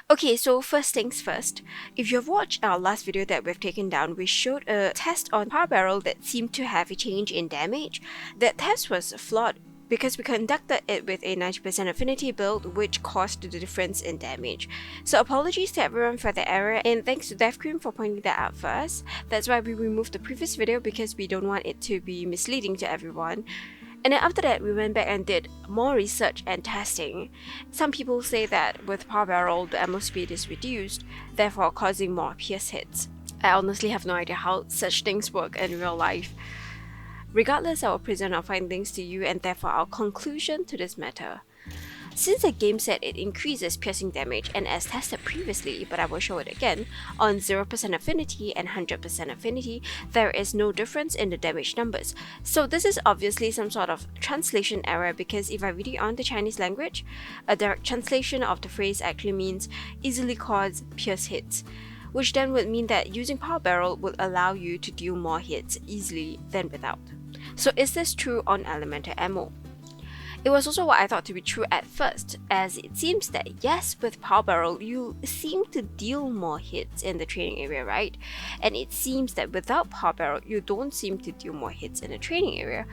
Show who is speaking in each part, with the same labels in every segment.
Speaker 1: Okay, so first things first, if you've watched our last video that we've taken down, we showed a test on Power Barrel that seemed to have a change in damage. That test was flawed because we conducted it with a 90% affinity build, which caused the difference in damage. So apologies to everyone for the error, and thanks to DevCream for pointing that out first. That's why we removed the previous video, because we don't want it to be misleading to everyone. And then after that, we went back and did more research and testing. Some people say that with Power Barrel, the ammo speed is reduced, therefore causing more pierce hits. I honestly have no idea how such things work in real life. Regardless, I will present our findings to you and therefore our conclusion to this matter. Since the game said it increases piercing damage, and as tested previously, but I will show it again, on 0% affinity and 100% affinity, there is no difference in the damage numbers. So this is obviously some sort of translation error, because if I read it on the Chinese language, a direct translation of the phrase actually means easily cause pierce hits, which then would mean that using Power Barrel will allow you to deal more hits easily than without. So is this true on elemental ammo? It was also what I thought to be true at first, as it seems that yes, with Power Barrel, you seem to deal more hits in the training area, right? And it seems that without Power Barrel, you don't seem to deal more hits in the training area.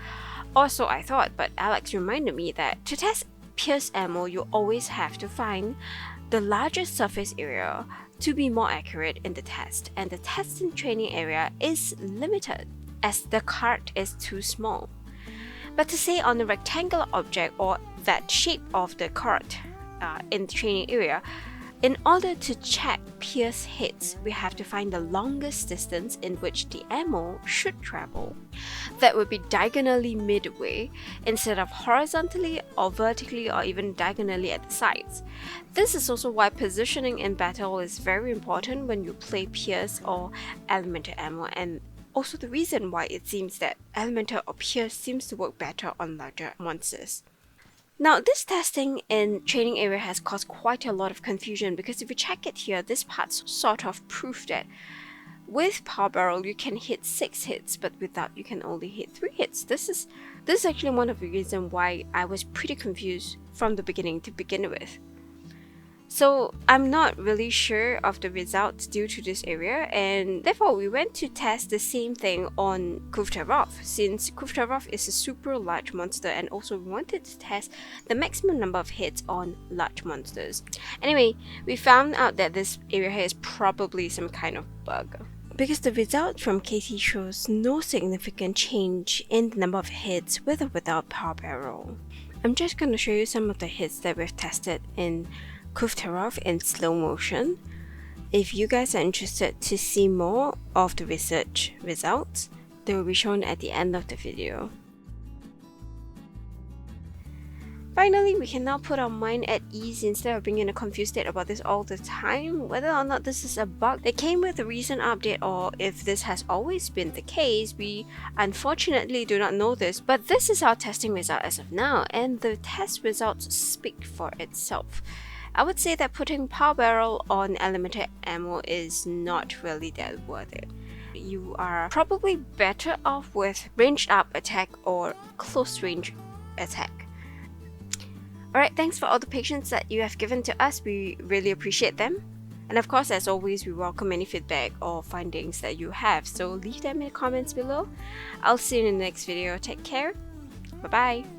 Speaker 1: Also, I thought, but Alex reminded me that to test pierce ammo, you always have to find the largest surface area to be more accurate in the test, and the test in training area is limited as the cart is too small. But to say on a rectangular object or that shape of the cart in the training area, in order to check pierce hits, we have to find the longest distance in which the ammo should travel. That would be diagonally midway instead of horizontally or vertically or even diagonally at the sides. This is also why positioning in battle is very important when you play pierce or elemental ammo, and also the reason why it seems that elemental or pierce seems to work better on larger monsters. Now, this testing in training area has caused quite a lot of confusion, because if you check it here, this part sort of proof that with Power Barrel you can hit 6 hits, but without you can only hit 3 hits. This is actually one of the reasons why I was pretty confused from the beginning to begin with. So I'm not really sure of the results due to this area, and therefore we went to test the same thing on Kulve Taroth, since Kulve Taroth is a super large monster, and also we wanted to test the maximum number of hits on large monsters. Anyway, we found out that this area here is probably some kind of bug, because the result from KT shows no significant change in the number of hits with or without Power Barrel. I'm just going to show you some of the hits that we've tested in Kulve Taroth in slow motion. If you guys are interested to see more of the research results, they will be shown at the end of the video. Finally, we can now put our mind at ease instead of being in a confused state about this all the time, whether or not this is a bug that came with a recent update or if this has always been the case. We unfortunately do not know this, but this is our testing result as of now, and the test results speak for itself. I would say that putting Power Barrel on elemental ammo is not really that worth it. You are probably better off with ranged up attack or close range attack. Alright, thanks for all the patience that you have given to us. We really appreciate them. And of course, as always, we welcome any feedback or findings that you have, so leave them in the comments below. I'll see you in the next video. Take care. Bye bye.